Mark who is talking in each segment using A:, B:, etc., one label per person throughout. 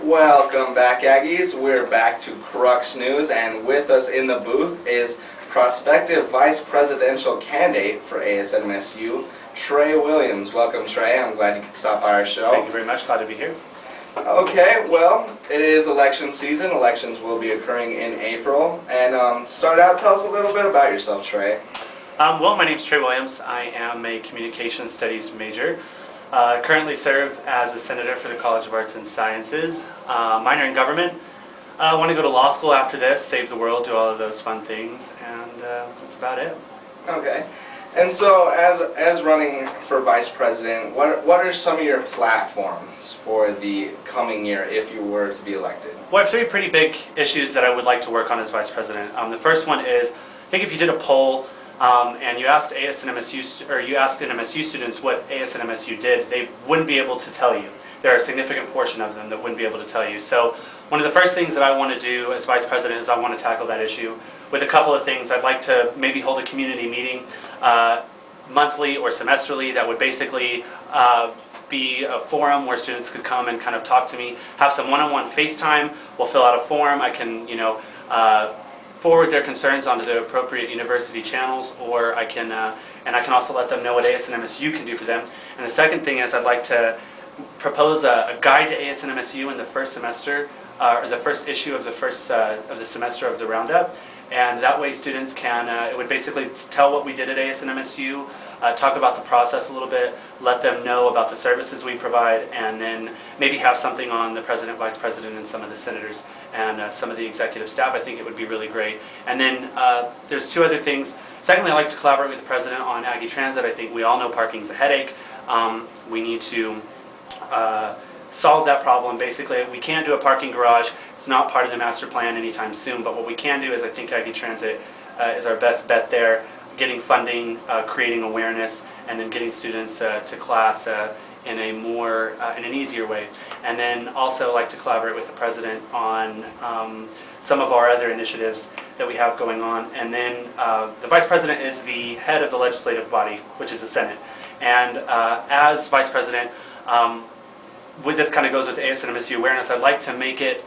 A: Welcome back, Aggies. We're back to KRUX News, and with us in the booth is prospective vice presidential candidate for ASNMSU, Trey Williams. Welcome, Trey. I'm glad you could stop by our show.
B: Thank you very much. Glad to be here.
A: Okay, well, it is election season. Elections will be occurring in April. And start out, tell us a little bit about yourself, Trey.
B: Well, my name is Trey Williams. I am a communication studies major. Currently serve as a senator for the College of Arts and Sciences. Minor in government. I want to go to law school after this, save the world, do all of those fun things, and that's about it.
A: Okay. And so, as running for vice president, what are some of your platforms for the coming year if you were to be elected?
B: Well, I have three pretty big issues that I would like to work on as vice president. The first one is, I think if you did a poll and you asked ASNMSU or you asked NMSU students what ASNMSU did, they wouldn't be able to tell you. There are a significant portion of them that wouldn't be able to tell you. So one of the first things that I want to do as vice president is I want to tackle that issue with a couple of things. I'd like to maybe hold a community meeting monthly or semesterally that would basically be a forum where students could come and kind of talk to me, have some one-on-one FaceTime. We'll fill out a form. I can, forward their concerns onto the appropriate university channels, or I can, and I can also let them know what ASNMSU can do for them. And the second thing is I'd like to propose a guide to ASNMSU in the first semester, or the first issue of the semester of the roundup. And that way students can, it would basically tell what we did at ASNMSU, talk about the process a little bit, let them know about the services we provide, and then maybe have something on the president, vice president, and some of the senators and some of the executive staff. I think it would be really great. And then there's two other things. Secondly, I like to collaborate with the president on Aggie Transit. I think we all know parking's a headache. We need to solve that problem. Basically, we can't do a parking garage. It's not part of the master plan anytime soon, but what we can do is I think Aggie Transit is our best bet there, getting funding, creating awareness, and then getting students to class in a more, in an easier way. And then also like to collaborate with the president on some of our other initiatives that we have going on. And then the vice president is the head of the legislative body, which is the Senate. And as vice president, this kind of goes with ASNMSU awareness, I'd like to make it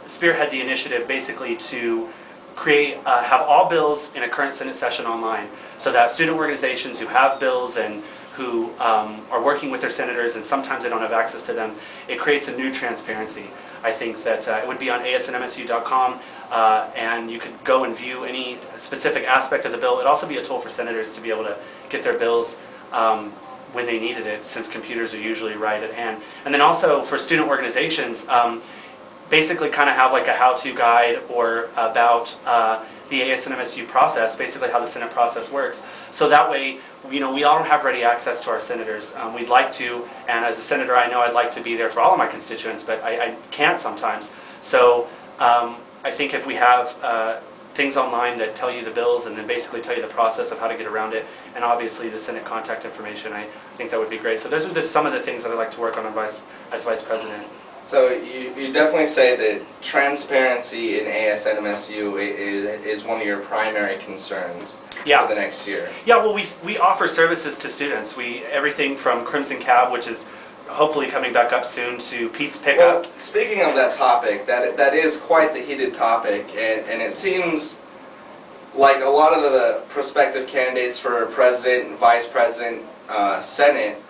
B: spearhead the initiative basically to create, have all bills in a current Senate session online, so that student organizations who have bills and who are working with their senators and sometimes they don't have access to them, it creates a new transparency. I think that it would be on asnmsu.com and you could go and view any specific aspect of the bill. It would also be a tool for senators to be able to get their bills when they needed it, since computers are usually right at hand. And then also for student organizations, basically kind of have like a how-to guide or about the ASNMSU process, basically how the Senate process works. So that way, we all don't have ready access to our senators. We'd like to, and as a senator, I know I'd like to be there for all of my constituents, but I can't sometimes. So I think if we have things online that tell you the bills and then basically tell you the process of how to get around it, and obviously the Senate contact information, I think that would be great. So those are just some of the things that I'd like to work on as vice president.
A: So you definitely say that transparency in ASNMSU is one of your primary concerns for the next year. Yeah, well, we offer services to students. Everything from Crimson Cab, which is hopefully coming back up soon, to Pete's Pickup. Well, speaking of that topic, that is quite the heated topic, and it seems like a lot of the prospective candidates for president, vice president, Senate,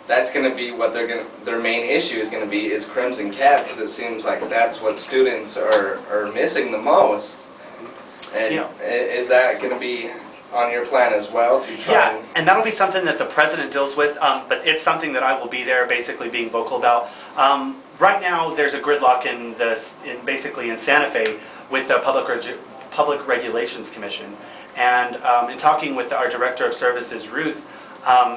A: that's going to be what their main issue is going to be, is Crimson Cab, because it seems like that's what students are missing the most. And is that going to be on your plan as well to try?
B: Yeah, and that'll be something that the president deals with, but it's something that I will be there basically being vocal about. Right now there's a gridlock basically in Santa Fe with the Public Regulations Commission, and in talking with our Director of Services, Ruth,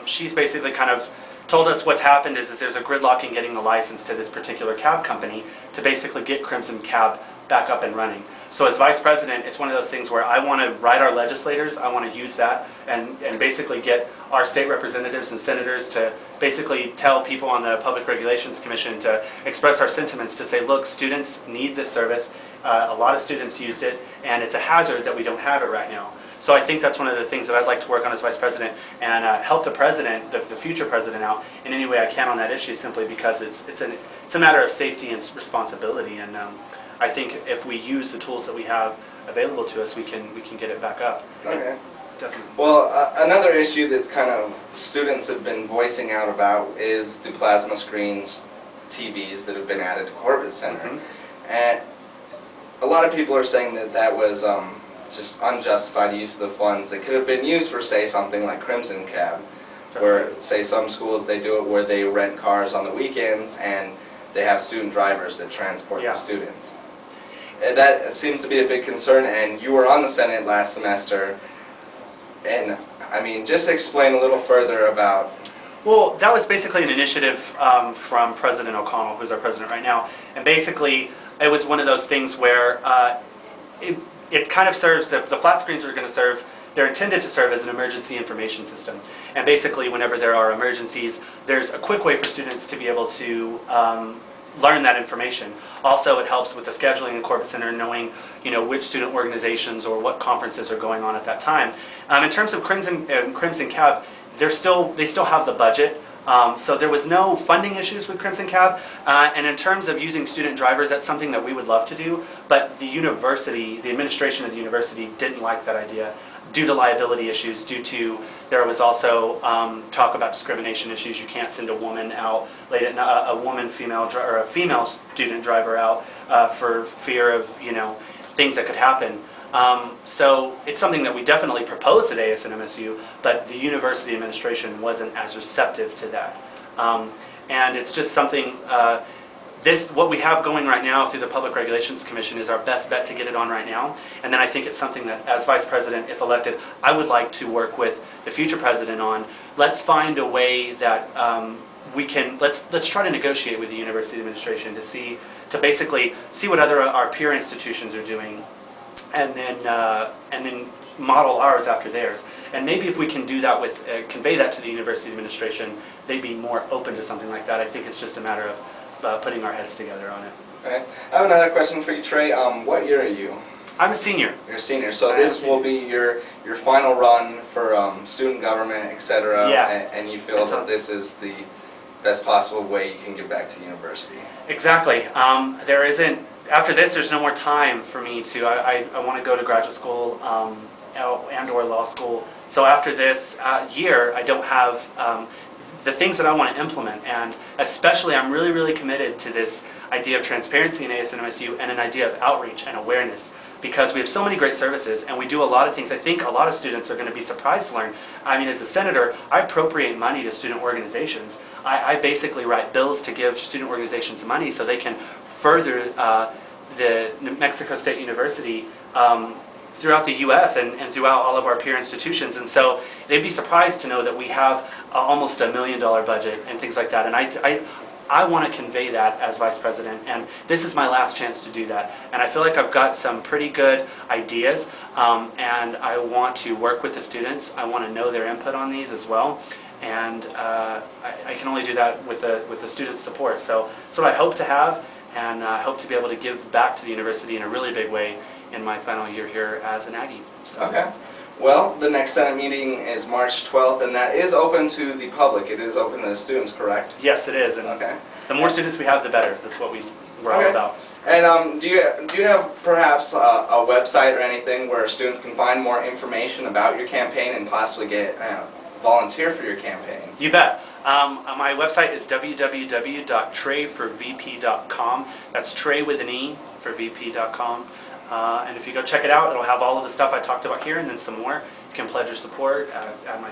B: she's basically kind of told us what's happened is there's a gridlock in getting the license to this particular cab company to basically get Crimson Cab back up and running. So as vice president, it's one of those things where I want to write our legislators, I want to use that and basically get our state representatives and senators to basically tell people on the Public Regulations Commission to express our sentiments, to say, look, students need this service, a lot of students used it, and it's a hazard that we don't have it right now. So I think that's one of the things that I'd like to work on as vice president, and help the president, the future president, out in any way I can on that issue, simply because it's it's a matter of safety and responsibility, and I think if we use the tools that we have available to us, we can get it back up.
A: Okay.
B: Definitely.
A: Well, another issue that's kind of students have been voicing out about is the plasma screens, TVs that have been added to Corbett Center. Mm-hmm. And a lot of people are saying that that was just unjustified use of the funds that could have been used for, say, something like Crimson Cab, where, say, some schools, they do it where they rent cars on the weekends and they have student drivers that transport the students. And that seems to be a big concern, and you were on the Senate last semester. And, I mean, just explain a little further about...
B: Well, that was basically an initiative from President O'Connell, who's our president right now. And basically, it was one of those things where it kind of serves, the flat screens are going to serve, they're intended to serve as an emergency information system. And basically, whenever there are emergencies, there's a quick way for students to be able to learn that information. Also, it helps with the scheduling in Corbett Center, knowing which student organizations or what conferences are going on at that time. In terms of Crimson Cab, they still have the budget, so there was no funding issues with Crimson Cab. And in terms of using student drivers, that's something that we would love to do, but the university, the administration of the university, didn't like that idea due to liability issues, there was also talk about discrimination issues. You can't send a woman out late at night, or a female student driver out for fear of things that could happen. So it's something that we definitely proposed at ASNMSU, but the university administration wasn't as receptive to that. And it's just something, what we have going right now through the Public Regulations Commission is our best bet to get it on right now. And then I think it's something that, as Vice President, if elected, I would like to work with the future President on. Let's find a way that we can, let's try to negotiate with the university administration to basically see what our peer institutions are doing, and then model ours after theirs. And maybe if we can do that convey that to the university administration, they'd be more open to something like that. I think it's just a matter of putting our heads together on it.
A: Okay. I have another question for you, Trey. What year are you?
B: I'm a senior.
A: You're a senior. So this will be your final run for student government, etc.
B: Yeah.
A: And you feel that this is the best possible way you can give back to the university.
B: Exactly. There isn't. After this, there's no more time for me to. I want to go to graduate school and/or law school. So after this year, I don't have the things that I want to implement, and especially I'm really, really committed to this idea of transparency in ASNMSU and an idea of outreach and awareness, because we have so many great services and we do a lot of things. I think a lot of students are going to be surprised to learn. I mean, as a senator, I appropriate money to student organizations. I basically write bills to give student organizations money so they can further the New Mexico State University throughout the U.S. and throughout all of our peer institutions. And so they'd be surprised to know that we have almost $1 million budget and things like that. And I want to convey that as Vice President, and this is my last chance to do that. And I feel like I've got some pretty good ideas, and I want to work with the students. I want to know their input on these as well. And I can only do that with the student support. So that's what I hope to have, and I hope to be able to give back to the university in a really big way in my final year here as an Aggie. So.
A: Okay. Well, the next Senate meeting is March 12th, and that is open to the public. It is open to the students, correct?
B: Yes, it is. And the more students we have, the better. That's what we're all about.
A: And do you have perhaps a website or anything where students can find more information about your campaign and possibly get volunteer for your campaign?
B: You bet. My website is www.treyforvp.com. That's Trey with an E for VP.com. And if you go check it out, it'll have all of the stuff I talked about here and then some more. You can pledge your support, add my